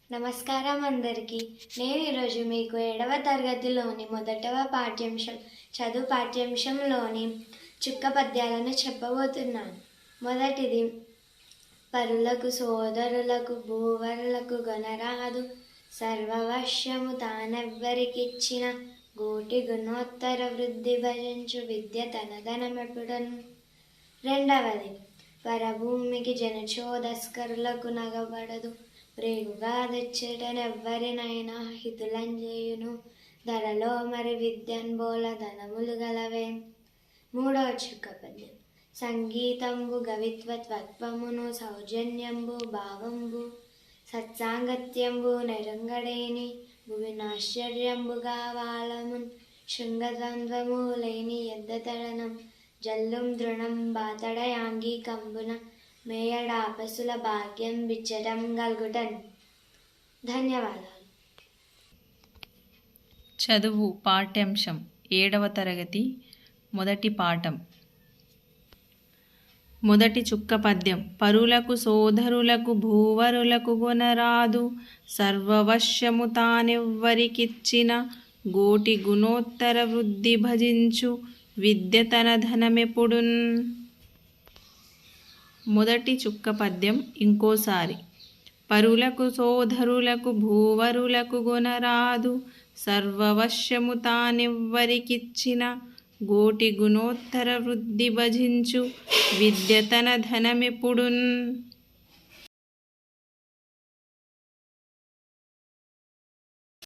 నమస్కారం అందరికీ. నేను ఈరోజు మీకు 7వ తరగతిలోని మొదటవ పాఠ్యాంశం చదువు పాఠ్యాంశంలోని చుక్క పద్యాలను చెప్పబోతున్నాను. మొదటిది, పరులకు సోదరులకు భూవరులకు గొనరాదు, సర్వవశ్యము తానెవ్వరికిచ్చిన, గోటి గుణోత్తర వృద్ధి భజించు విద్య తనదనమెప్పుడన్. రెండవది, పరభూమికి జనచోదస్కరులకు నగబడదు, ప్రేగుగా తెచ్చేటనెవ్వరినైనా హితులంజేయును, ధరలో మరి విద్యన్ బోల ధనములు గలవే. మూడవ చుక్క పద్యం, సంగీతంబు గవిత్వత్వమును సౌజన్యంబు భావంబు సత్సాంగత్యంబు నెరంగడేని, భువినాశ్చర్యంబుగా వాళమున్ శృంగద్వంద్వము లేని ఎద్దతడనం, జల్లుం దృఢం బాతడయాంగి కంబున మేయడాపసుల భాగ్యం బిచ్చటం గల్గుటన్. ధన్యవాదాలు. చదువు పాఠ్యాంశం 7వ తరగతి మొదటి పాఠం. మొదటి చుక్క పద్యం, పరులకు సోదరులకు భూవరులకు గొనరాదు, సర్వవశ్యము తానెవ్వరికిచ్చిన, గోటి గుణోత్తర వృద్ధి భజించు విద్య తన ధనమెప్పుడున్. మొదటి చుక్క పద్యం ఇంకోసారి. పరులకు సోదరులకు భూవరులకు గొనరాదు, సర్వవశ్యము తానెవ్వరికిచ్చిన, గోటి గుణోత్తర వృద్ధి భజించు విద్య తన ధనమెప్పుడున్.